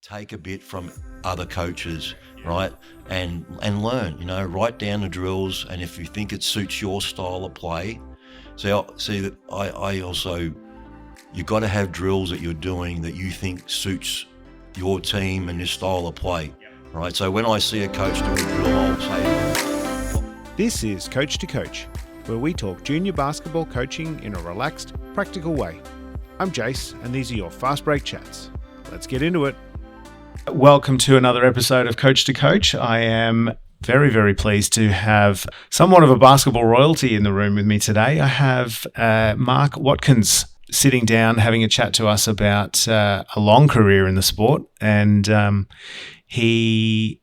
take a bit from other coaches, right? And learn, write down the drills, and if you think it suits your style of play. See that I also, you've got to have drills that you're doing that you think suits your team and your style of play, right? So when I see a coach do a drill, I'll say, This is Coach to Coach, where we talk junior basketball coaching in a relaxed, practical way. I'm Jace, and these are your fast break chats. Let's get into it. Welcome to another episode of Coach to Coach. I am very, very pleased to have somewhat of a basketball royalty in the room with me today. I have Mark Watkins sitting down, having a chat to us about a long career in the sport, and he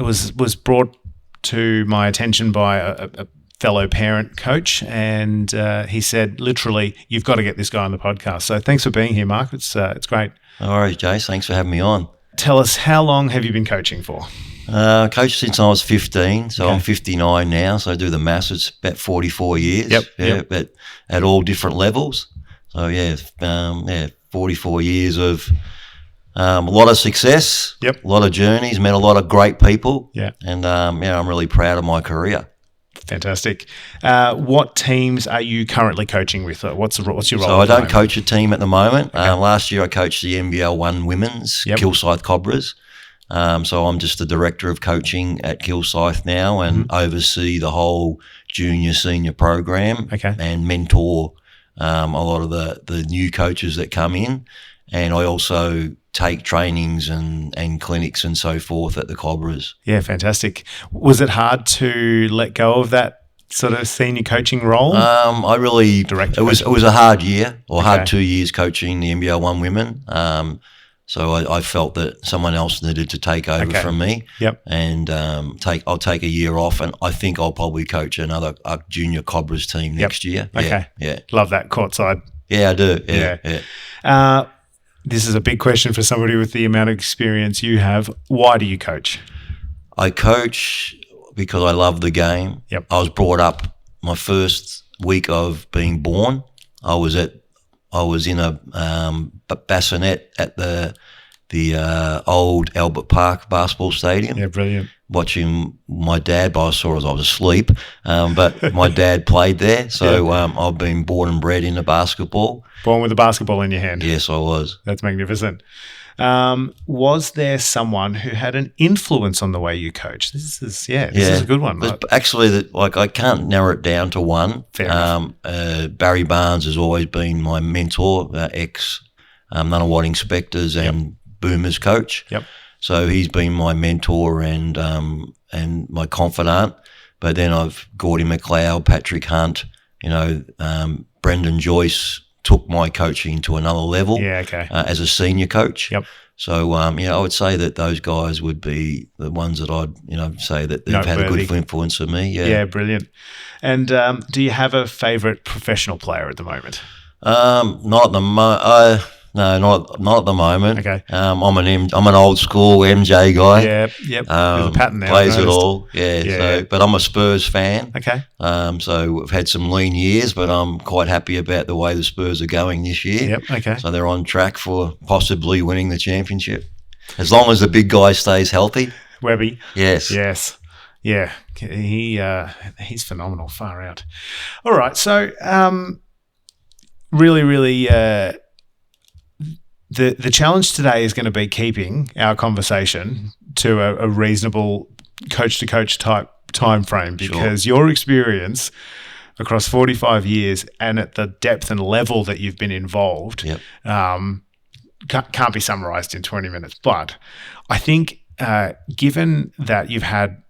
was brought to my attention by a fellow parent coach, and he said, literally, you've got to get this guy on the podcast. So thanks for being here, Mark. It's great. all right, Jace, thanks for having me on. Tell us, how long have you been coaching for? Coached since I was 15, so Okay. I'm 59 now, so I do the maths, it's about 44 years. Yep. But at all different levels. So 44 years of a lot of success, Yep. a lot of journeys, met a lot of great people. Yeah. And I'm really proud of my career. Fantastic. What teams are you currently coaching with? What's your role? So I at the don't moment? coach a team at the moment. Okay. Last year I coached the NBL 1 Women's, Yep. Kilsyth Cobras. So I'm just the director of coaching at Kilsyth now and oversee the whole junior senior program. Okay. And mentor a lot of the new coaches that come in. And I also take trainings and clinics and so forth at the Cobras. Yeah, fantastic. Was it hard to let go of that sort of senior coaching role? I really Direct it was a hard year or Okay. hard 2 years coaching the NBL 1 Women. So I felt that someone else needed to take over Okay. from me. Yep. And I'll take a year off, and I think I'll probably coach a junior Cobras team next year. Okay. Yeah. Love that courtside. Yeah, I do. Yeah. This is a big question for somebody with the amount of experience you have. Why do you coach? I coach because I love the game. Yep. I was brought up my first week of being born. I was in a bassinet at the old Albert Park basketball stadium. Yeah, brilliant. Watching my dad, but I saw as I was asleep. But my dad played there, so I've been born and bred into basketball. Born with a basketball in your hand. Yes, I was. That's magnificent. Was there someone who had an influence on the way you coach? This is a good one. There's actually, I can't narrow it down to one. Fair enough. Barry Barnes has always been my mentor, ex Nunawading Spectres and Boomers coach. Yep. So he's been my mentor and my confidant. But then I've Gordie McLeod, Patrick Hunt, Brendan Joyce took my coaching to another level. Yeah, okay. As a senior coach. Yep. So I would say that those guys would be the ones that I'd say that they've had a Noteworthy. good influence on me. Yeah, brilliant. And do you have a favourite professional player at the moment? Not at the moment. No, not at the moment. Okay. I'm an old school MJ guy. Yep. There's a pattern there. Plays I've it noticed. all. Yeah. Yeah. So, but I'm a Spurs fan. Okay. So we've had some lean years, but I'm quite happy about the way the Spurs are going this year. Yep. Okay. So they're on track for possibly winning the championship, as long as the big guy stays healthy. Webby. Yes. Yes. Yeah. He's phenomenal. Far out. All right. So really, the challenge today is going to be keeping our conversation to a reasonable coach-to-coach type time frame, because your experience across 45 years and at the depth and level that you've been involved Yep. can't be summarized in 20 minutes. But I think given that you've had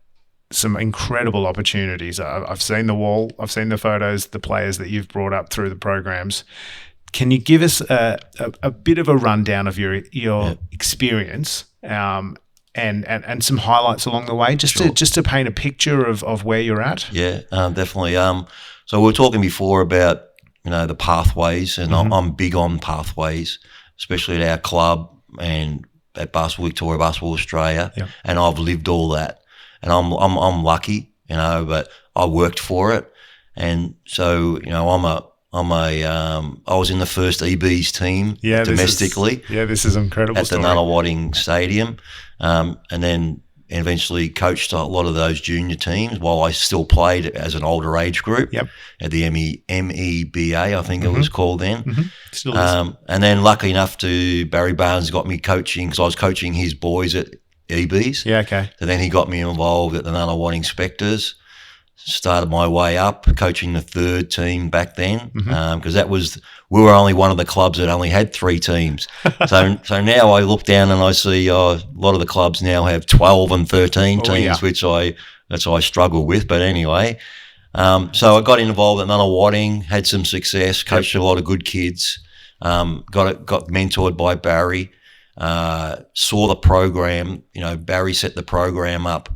some incredible opportunities, I've seen the wall, I've seen the photos, the players that you've brought up through the programs. Can you give us a bit of a rundown of your experience and some highlights along the way, just to paint a picture of where you're at? Yeah, definitely. So we were talking before about the pathways, and I'm big on pathways, especially at our club and at Victoria Basketball Australia. Yep. And I've lived all that, and I'm lucky, but I worked for it, and so I was in the first EBs team domestically. This is an incredible at story. the Nunawading Stadium, and then eventually coached a lot of those junior teams while I still played as an older age group at the MEBA, I think it was called then. Still is. And then lucky enough Barry Barnes got me coaching because I was coaching his boys at EBs. Yeah, okay. So then he got me involved at the Nunawading Spectres. Started my way up, coaching the third team back then, because we were only one of the clubs that only had 3 teams. So now I look down and I see a lot of the clubs now have 12 and 13 teams, which I struggle with. But anyway, so I got involved at Nunawading, had some success, coached a lot of good kids, got mentored by Barry, saw the program. Barry set the program up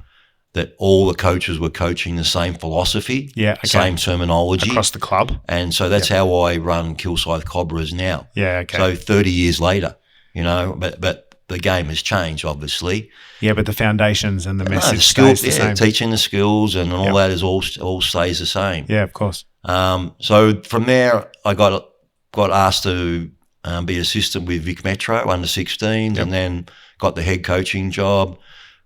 that all the coaches were coaching the same philosophy, same terminology. Across the club. And so that's how I run Kilsyth Cobras now. Yeah, okay. So 30 years later, but the game has changed, obviously. Yeah, but the foundations and the message skills, stays the same. Teaching the skills and all that is all stays the same. Yeah, of course. So from there, I got asked to be assistant with Vic Metro under 16s, and then got the head coaching job.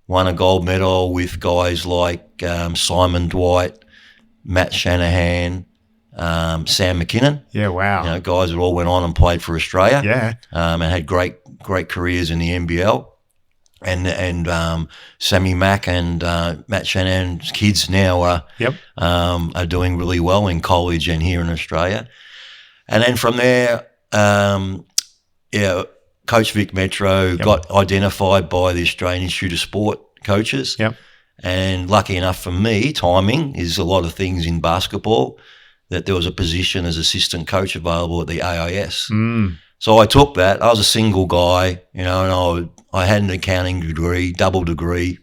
Won a gold medal with guys like Simon Dwight, Matt Shanahan, Sam McKinnon. Yeah, wow. Guys that all went on and played for Australia. Yeah. And had great careers in the NBL. And Sammy Mack and Matt Shanahan's kids now are doing really well in college and here in Australia. And then from there, Coach Vic Metro got identified by the Australian Institute of Sport coaches. Yep. And lucky enough for me, timing is a lot of things in basketball, that there was a position as assistant coach available at the AIS. So I took that. I was a single guy, and I had an accounting degree, double degree,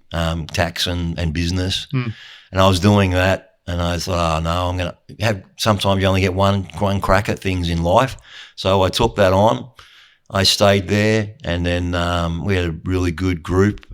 tax and business. And I was doing that, and I thought, I'm going to have, sometimes you only get one crack at things in life. So I took that on. I stayed there, and then we had a really good group.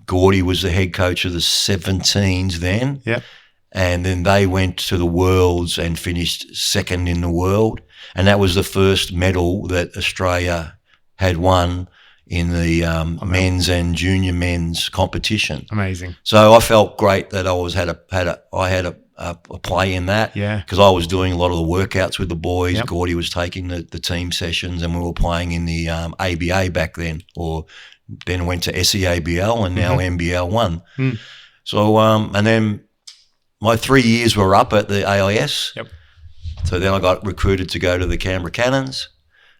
Gordie was the head coach of the 17s then. Yep. And then they went to the Worlds and finished second in the world. And that was the first medal that Australia had won in the men's and junior men's competition. Amazing. So I felt great that I had a play in that. Yeah. Because I was doing a lot of the workouts with the boys. Yep. Gordie was taking the team sessions, and we were playing in the ABA back then, or then went to SEABL and now NBL 1. So, and then my 3 years were up at the AIS. Yep. So then I got recruited to go to the Canberra Cannons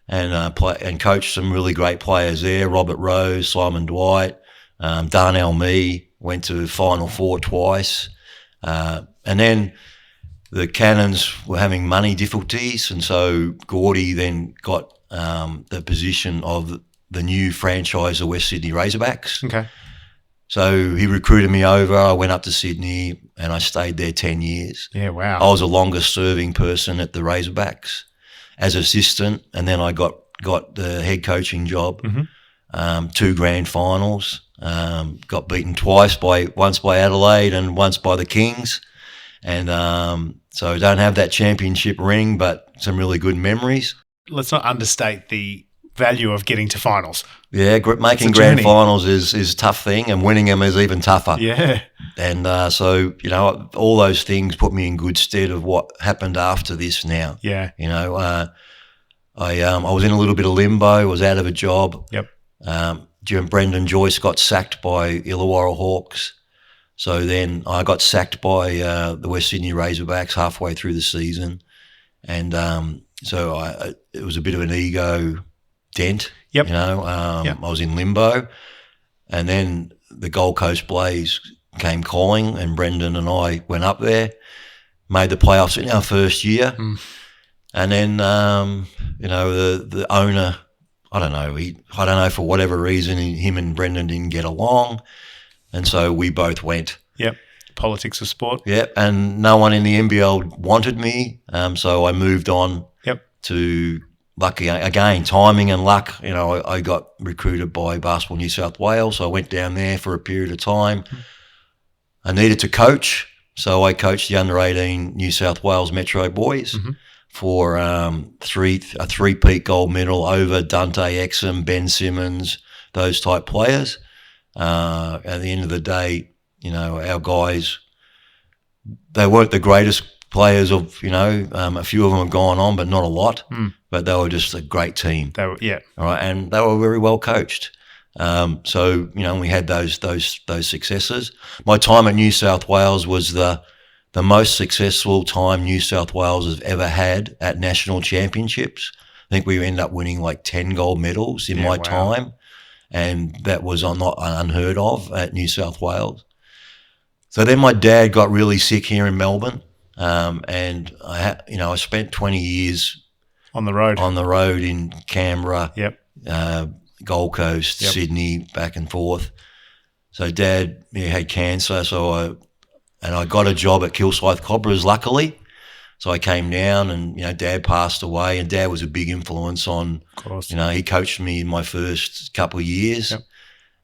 and play and coach some really great players there. Robert Rose, Simon Dwight, Darnell Mee, went to Final Four twice. And then the Cannons were having money difficulties, and so Gordie then got the position of the new franchise, the West Sydney Razorbacks. Okay. So he recruited me over. I went up to Sydney and I stayed there 10 years. Yeah, wow. I was the longest serving person at the Razorbacks as assistant, and then I got the head coaching job, 2 grand finals, got beaten once by Adelaide and once by the Kings. And so I don't have that championship ring, but some really good memories. Let's not understate the value of getting to finals. Yeah, making grand finals is a tough thing, and winning them is even tougher. Yeah. And so, all those things put me in good stead of what happened after this now. Yeah. I was in a little bit of limbo, was out of a job. Yep. During Brendan Joyce got sacked by Illawarra Hawks. So then I got sacked by the West Sydney Razorbacks halfway through the season. And so it was a bit of an ego dent. Yep. I was in limbo. And then the Gold Coast Blaze came calling, and Brendan and I went up there, made the playoffs in our first year. And then, the owner, I don't know, for whatever reason, him and Brendan didn't get along. And so we both went. Yep. Politics of sport. Yep. And no one in the NBL wanted me. So I moved on to timing and luck. I got recruited by Basketball New South Wales. So I went down there for a period of time. I needed to coach. So I coached the under-18 New South Wales Metro boys. for a three-peat gold medal over Dante Exum, Ben Simmons, those type players. At the end of the day, our guys, they weren't the greatest players of, a few of them have gone on, but not a lot. But they were just a great team. All right, and they were very well coached. So we had those successes. My time at New South Wales was the most successful time New South Wales has ever had at national championships. I think we ended up winning like 10 gold medals in my time, and that was not unheard of at New South Wales. So then my dad got really sick here in Melbourne, and I spent 20 years on the road in Canberra, Gold Coast, Sydney, back and forth. So Dad had cancer, and I got a job at Kilsyth Cobras, luckily. So I came down, and Dad passed away, and Dad was a big influence on. Of course. He coached me in my first couple of years,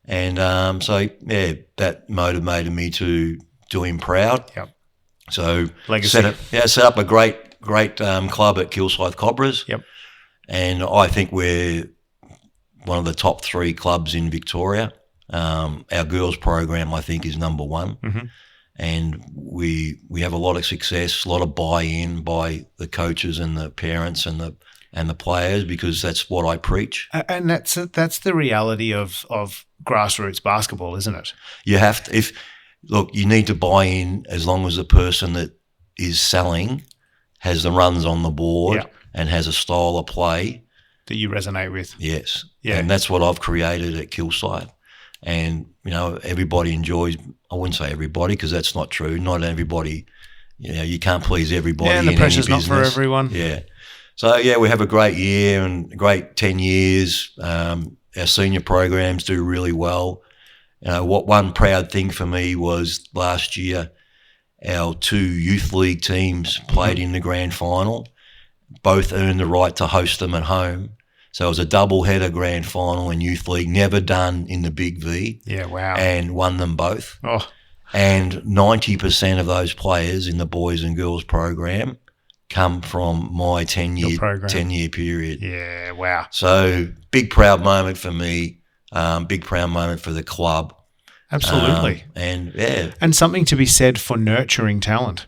and that motivated me to do him proud. So legacy. Set up a great club at Kilsyth Cobras. And I think we're one of the top 3 clubs in Victoria. Our girls program, I think, is number 1. And we have a lot of success, a lot of buy-in by the coaches and the parents and the players, because that's what I preach. And that's the reality of grassroots basketball, isn't it? You have to, you need to buy in as long as the person that is selling has the runs on the board and has a style of play that you resonate with. Yes. Yeah. And that's what I've created at Kilsyth. And, everybody enjoys, I wouldn't say everybody, because that's not true. Not everybody, you can't please everybody. Yeah, and the pressure's not for everyone. Yeah. So, we have a great year and a great 10 years. Our senior programs do really well. One proud thing for me was last year, our 2 youth league teams played in the grand final. Both earned the right to host them at home. So it was a double-header grand final in youth league, never done in the Big V. Yeah, wow. And won them both. Oh. And 90% of those players in the boys and girls program come from my 10-year period. Yeah, wow. So big proud moment for me, big proud moment for the club. Absolutely. And something to be said for nurturing talent.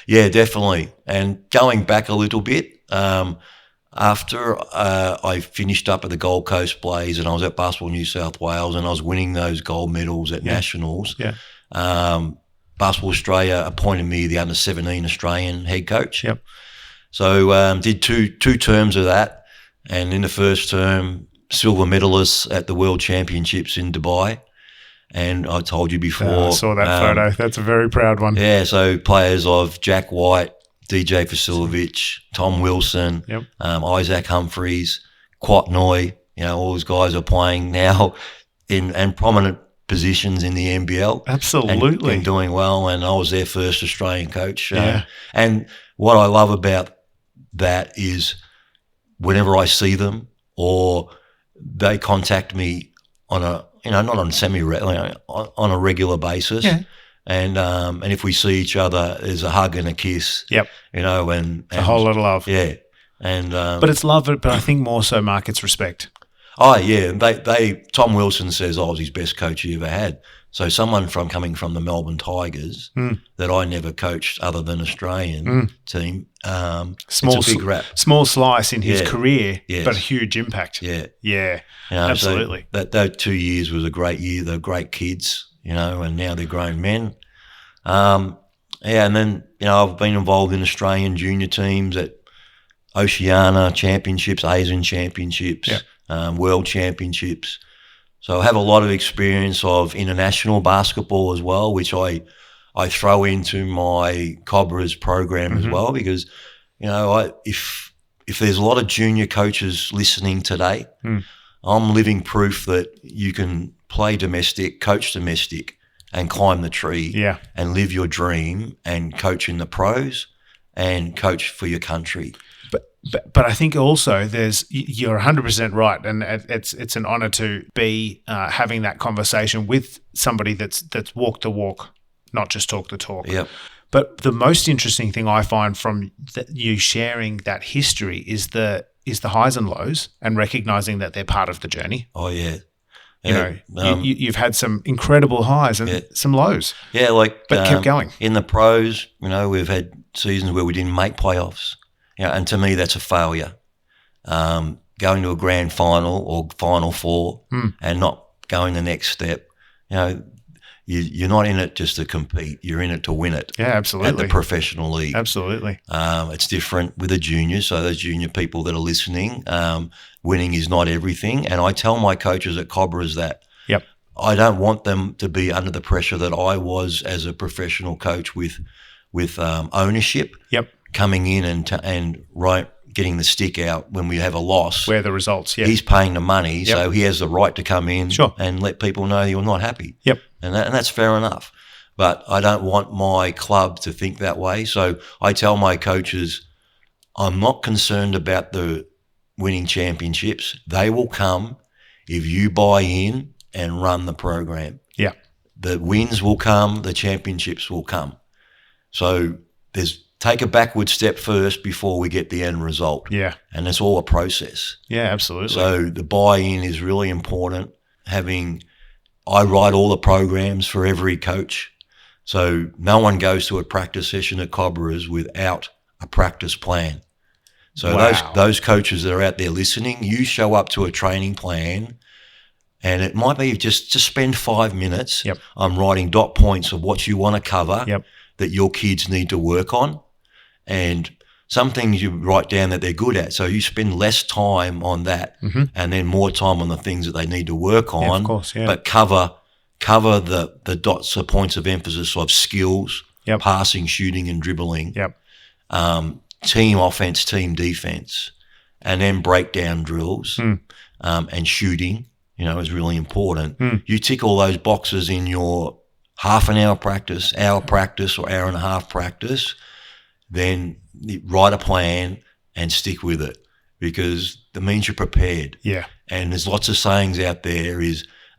Yeah, definitely. And going back a little bit, after I finished up at the Gold Coast Blaze and I was at Basketball New South Wales and I was winning those gold medals at nationals, Basketball Australia appointed me the under-17 Australian head coach. So did two terms of that, and in the first term, silver medalists at the World Championships in Dubai. And I told you before. I saw that photo. That's a very proud one. Yeah, so players of Jack White, DJ Vasilovic, Tom Wilson, Isaac Humphreys, Quatnoy, all those guys are playing now in prominent positions in the NBL. Absolutely. And doing well, and I was their first Australian coach. And what I love about that is whenever I see them or they contact me on a, not on on a regular basis. And if we see each other, there's a hug and a kiss. And a whole lot of love. Yeah. And but it's love, but I think more so, Mark, it's respect. Oh yeah, Tom Wilson says I was his best coach he ever had. So someone coming from the Melbourne Tigers that I never coached other than Australian team. It's a big rap. Small slice in his career, but a huge impact. Yeah. Absolutely. So that 2 years was a great year. They're great kids, and now they're grown men. And then I've been involved in Australian junior teams at Oceania Championships, Asian Championships, World Championships. So I have a lot of experience of international basketball as well, which I throw into my Cobras program as well, because if there's a lot of junior coaches listening today, I'm living proof that you can play domestic, coach domestic, and climb the tree, and live your dream, and coach in the pros, and coach for your country. But I think also you're 100% right, and it's an honour to be having that conversation with somebody that's walked the walk, not just talk the talk. But the most interesting thing I find from you sharing that history is the highs and lows, and recognizing that they're part of the journey. Oh yeah. You've had some incredible highs and some lows. Yeah, but kept going. In the pros, we've had seasons where we didn't make playoffs. And to me, that's a failure. Going to a grand final or final four and not going the next step. You're not in it just to compete. You're in it to win it. Yeah, absolutely. At the professional league. Absolutely. It's different with the juniors. So those junior people that are listening, winning is not everything. And I tell my coaches at Cobras that. Yep. I don't want them to be under the pressure that I was as a professional coach with ownership. Yep. Coming in and getting the stick out when we have a loss. Where the results, yeah. He's paying the money, so he has the right to come in and let people know you're not happy. Yep. And that's fair enough. But I don't want my club to think that way. So I tell my coaches, I'm not concerned about the winning championships. They will come if you buy in and run the program. Yeah. The wins will come, the championships will come. So take a backward step first before we get the end result. Yeah. And it's all a process. Yeah, absolutely. So the buy-in is really important. I write all the programs for every coach. So no one goes to a practice session at Cobras without a practice plan. So those coaches that are out there listening, you show up to a training plan, and it might be just spend 5 minutes. Yep. I'm writing dot points of what you want to cover that your kids need to work on. And some things you write down that they're good at. So you spend less time on that and then more time on the things that they need to work on. Yeah, of course, yeah. But cover the dots, the points of emphasis of skills, passing, shooting and dribbling, team offense, team defense, and then breakdown drills and shooting, is really important. You tick all those boxes in your half an hour practice, hour practice or hour and a half practice, then write a plan and stick with it, because that means you're prepared. Yeah. And there's lots of sayings out there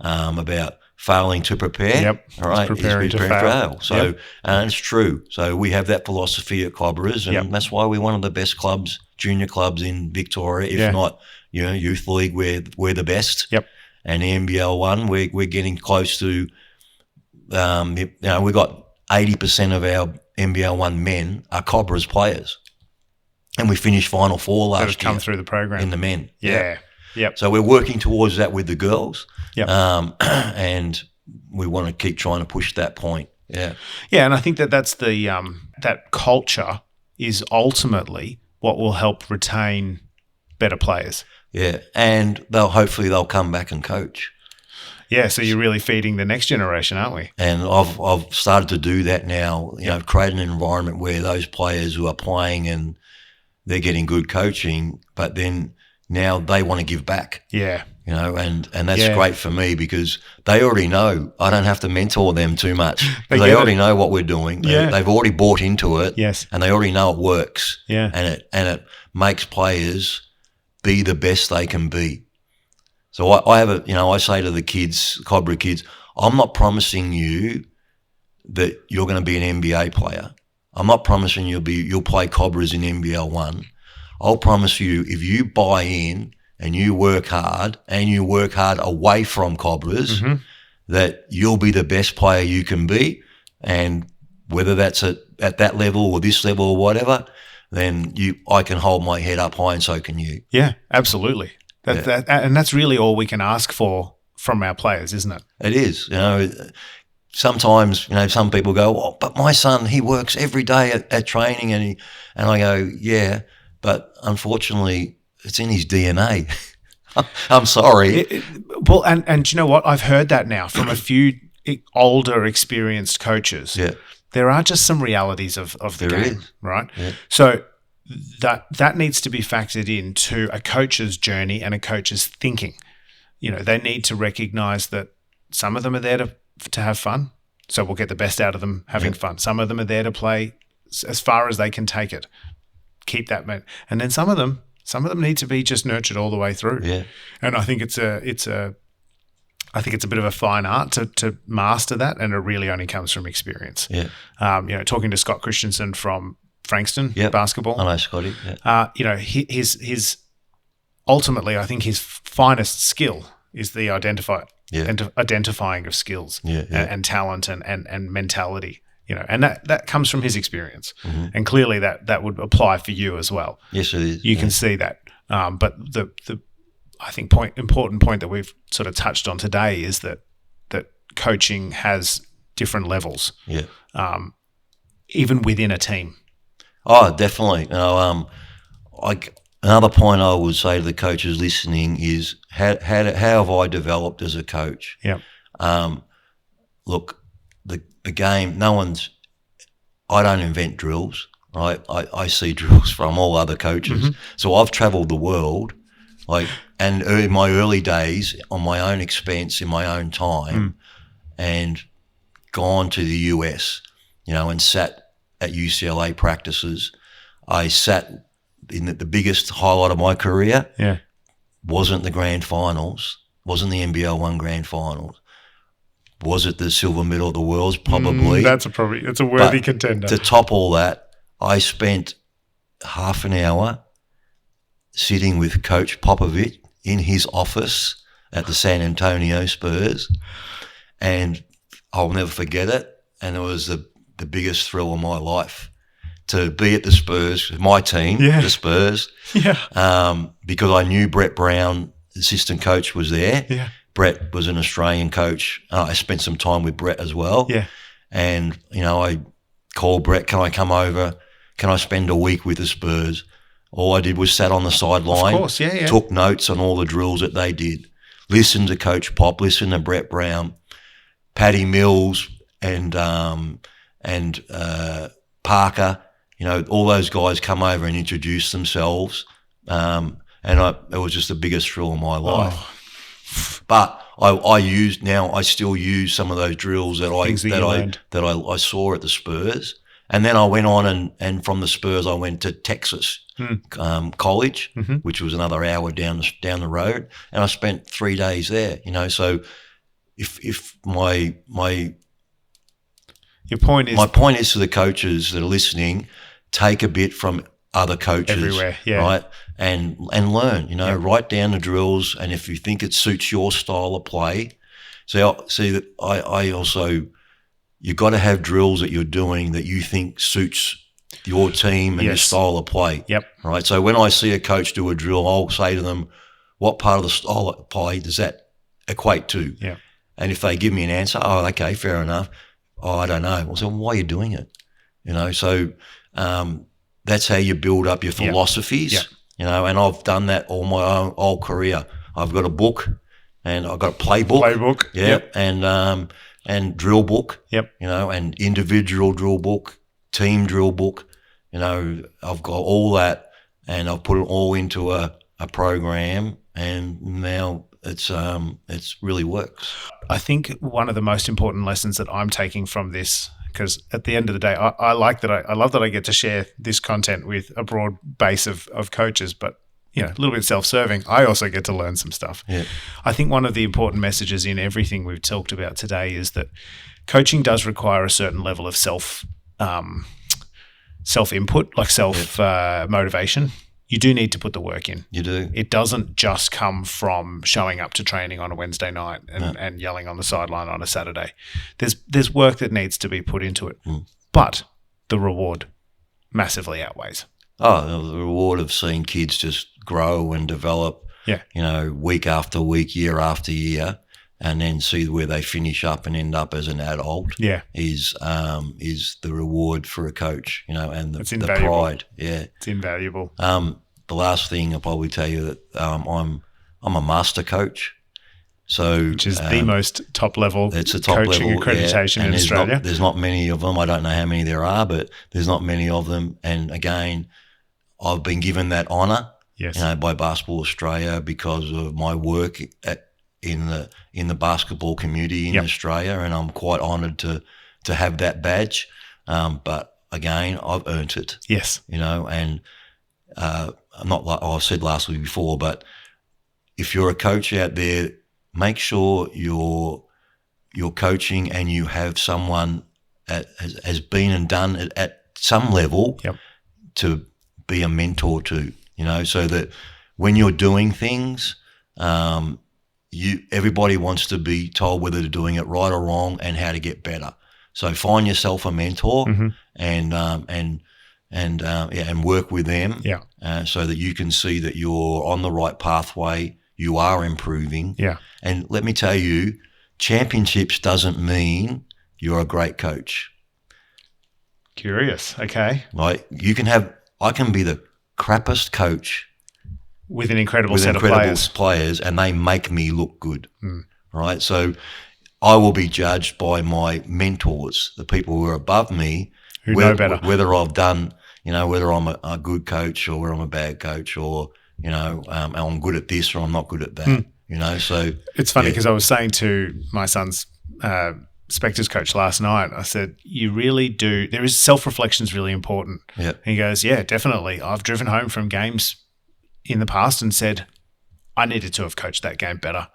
about failing to prepare. Yep. All right. It's preparing to fail. So, and it's true. So we have that philosophy at Cobras, and that's why we're one of the best clubs, junior clubs in Victoria, if not, youth league, we're the best. Yep. And the NBL one, we're getting close to, we've got 80% of our NBL 1 men are Cobras players. And we finished Final Four last year. That have come through the program. In the men. Yeah. Yep. So we're working towards that with the girls. Yep. And we want to keep trying to push that point. Yeah. Yeah, and I think that's the that culture is ultimately what will help retain better players. Yeah. And hopefully they'll come back and coach. Yeah, so you're really feeding the next generation, aren't we? And I've started to do that now, create an environment where those players who are playing and they're getting good coaching, but then now they want to give back. Yeah. And that's great for me, because they already know. I don't have to mentor them too much. They already know what we're doing. They've already bought into it. Yes. And they already know it works. Yeah. And it makes players be the best they can be. So I say to the kids, Cobra kids, I'm not promising you that you're going to be an NBA player. I'm not promising you'll play Cobras in NBL 1. I'll promise you, if you buy in and you work hard away from Cobras, that you'll be the best player you can be. And whether that's at that level or this level or whatever, then I can hold my head up high, and so can you. Yeah, absolutely. And that's really all we can ask for from our players, isn't it? It is. Sometimes, some people go, "Oh, but my son, he works every day at training," and I go, "Yeah, but unfortunately, it's in his DNA." I'm sorry. Well, and you know what? I've heard that now from a few older, experienced coaches. Yeah. There are just some realities of the There game, is. right? Yeah. So that needs to be factored into a coach's journey and a coach's thinking. They need to recognize that some of them are there to have fun, so we'll get the best out of them having fun. Some of them are there to play as far as they can take it, keep that, and then some of them need to be just nurtured all the way through. Yeah. And I think it's a I think it's a bit of a fine art to master that, and it really only comes from experience. Yeah. Talking to Scott Christensen from Frankston Yep. basketball. I know Scotty. Yeah. His ultimately, I think his finest skill is the identifying of skills and talent and mentality. And that comes from his experience, and clearly that would apply for you as well. Yes, it is. You can see that, but the I think important point that we've sort of touched on today is that coaching has different levels, even within a team. Oh, definitely. Another point I would say to the coaches listening is how have I developed as a coach? Yeah. Look, the game. I don't invent drills, right? I see drills from all other coaches. So I've travelled the world, and in my early days on my own expense, in my own time, and gone to the US, and sat at UCLA practices. I sat in the biggest highlight of my career. Yeah. Wasn't the grand finals, wasn't the NBL 1 grand finals. Was it the silver medal of the worlds? Probably. It's a worthy contender. To top all that, I spent half an hour sitting with Coach Popovich in his office at the San Antonio Spurs, and I'll never forget it. And it was the biggest thrill of my life to be at the Spurs, my team, the Spurs, because I knew Brett Brown, assistant coach, was there. Yeah. Brett was an Australian coach. I spent some time with Brett as well. Yeah. And, I called Brett, can I come over? Can I spend a week with the Spurs? All I did was sat on the sideline, of course, took notes on all the drills that they did, listened to Coach Pop, listened to Brett Brown, Paddy Mills and Parker, all those guys come over and introduce themselves. And it was just the biggest thrill of my life. Oh. But I still use some of those drills that I saw at the Spurs. And then I went on and from the Spurs I went to Texas College, which was another hour down the road, and I spent 3 days there. So if my point is to the coaches that are listening, take a bit from other coaches everywhere, right, and learn. Write down the drills, and if you think it suits your style of play, see that I also. You've got to have drills that you're doing that you think suits your team and your style of play. Yep. Right. So when I see a coach do a drill, I'll say to them, what part of the style of play does that equate to? Yeah. And if they give me an answer, oh, okay, fair enough. Oh, I don't know. Well, so why are you doing it? So that's how you build up your philosophies. Yep. And I've done that all my whole career. I've got a book and I've got a playbook. Yeah. Yep. And drill book, and individual drill book, team drill book, I've got all that, and I've put it all into a program, and now it's really works. I think one of the most important lessons that I'm taking from this, because at the end of the day, I like that I love that I get to share this content with a broad base of coaches, but a little bit self-serving. I also get to learn some stuff. Yeah. I think one of the important messages in everything we've talked about today is that coaching does require a certain level of self-input, like motivation. You do need to put the work in. You do. It doesn't just come from showing up to training on a Wednesday night and yelling on the sideline on a Saturday. There's work that needs to be put into it, but the reward massively outweighs. Oh, the reward of seeing kids just grow and develop, week after week, year after year, and then see where they finish up and end up as an adult is the reward for a coach, and the pride. Yeah. It's invaluable. The last thing I'll probably tell you that I'm a master coach. So, which is the most top level it's a top coaching level accreditation in Australia. There's not many of them. I don't know how many there are, but there's not many of them. And again, I've been given that honour, by Basketball Australia because of my work in the basketball community in Australia, and I'm quite honoured to have that badge. But again, I've earned it. Yes, and I'm not like I've said last week before, but if you're a coach out there make sure you're coaching and you have someone has been and done it at some level to be a mentor to, so that when you're doing things, everybody wants to be told whether they're doing it right or wrong and how to get better. So find yourself a mentor and work with them so that you can see that you're on the right pathway, you are improving. Yeah. And let me tell you, championships doesn't mean you're a great coach. Curious. Okay. Like I can be the crappiest coach with an incredible set of players, and they make me look good. Right? So I will be judged by my mentors, the people who are above me, who know better. Whether I've done, whether I'm a good coach or whether I'm a bad coach, or I'm good at this or I'm not good at that. So it's funny because I was saying to my son's Spectres coach last night, I said, you really do. There is self-reflection is really important. Yeah. He goes, yeah, definitely. I've driven home from games in the past and said, I needed to have coached that game better.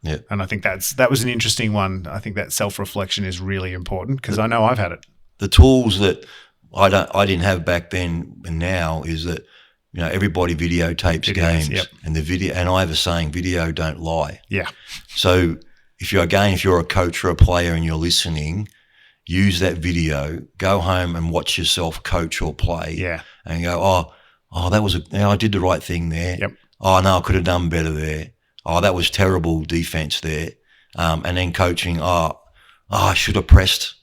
Yeah. And I think that was an interesting one. I think that self-reflection is really important because I know I've had it. The tools that I didn't have back then and now is that, everybody videotapes games and and I have a saying, video don't lie. Yeah. So if you're a coach or a player and you're listening, use that video, go home and watch yourself coach or play. Yeah. And go, that was I did the right thing there. Yep. Oh no, I could have done better there. Oh, that was terrible defense there. And then coaching, I should have pressed,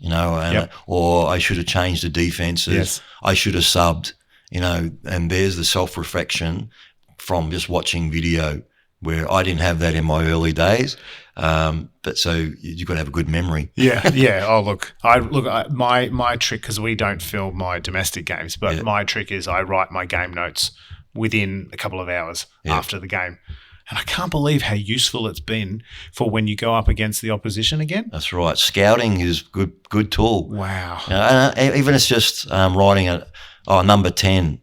or I should have changed the defenses. Yes. I should have subbed, and there's the self-reflection from just watching video where I didn't have that in my early days. But so you've got to have a good memory. Yeah. Yeah. Oh, look, my trick, because we don't film my domestic games, but my trick is I write my game notes within a couple of hours after the game. And I can't believe how useful it's been for when you go up against the opposition again. That's right. Scouting is good tool. Wow. Even it's just writing number 10,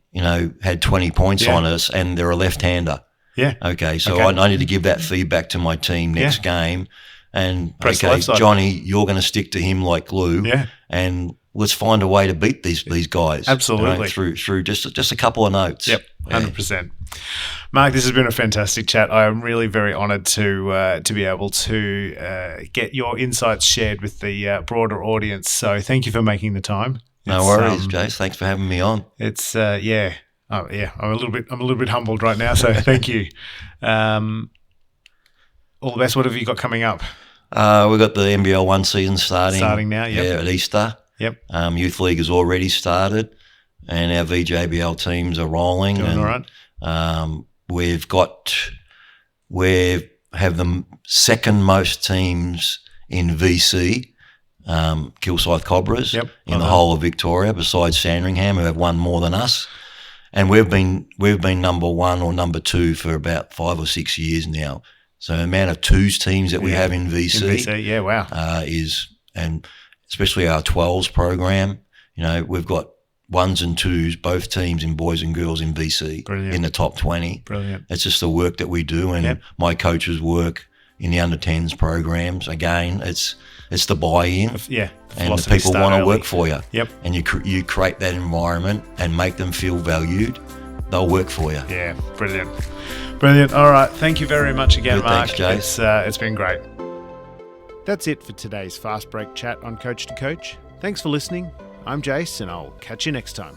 had 20 points on us and they're a left-hander. Yeah. Okay, so I need to give that feedback to my team next game. And, Press Johnny, you're going to stick to him like glue. Yeah. And let's find a way to beat these guys. Absolutely. Through just a couple of notes. Yep, 100%. Mark, this has been a fantastic chat. I am really very honoured to be able to get your insights shared with the broader audience. So thank you for making the time. No worries, Jace. Thanks for having me on. It's Oh yeah, I'm a little bit humbled right now. So thank you. All the best. What have you got coming up? We've got the NBL 1 season starting now. Yep. Yeah, at Easter. Yep. Youth League has already started, and our VJBL teams are rolling. Doing all right. We have the second most teams in VC, Kilsyth Cobras, in the whole of Victoria, besides Sandringham, who have won more than us. And we've been number 1 or number 2 for about 5 or 6 years now. So the amount of twos teams that we have in VC, wow, and especially our 12s program, we've got 1s and 2s, both teams in boys and girls in VC. Brilliant. In the top 20. Brilliant. It's just the work that we do, and my coaches work in the under 10s programs. Again, it's the buy-in, and the people want to work for you. Yep. And you create that environment and make them feel valued. They'll work for you. Yeah, brilliant. Brilliant. All right, thank you very much again, Mark. Thanks, Jace. It's been great. That's it for today's Fast Break chat on Coach to Coach. Thanks for listening. I'm Jace, and I'll catch you next time.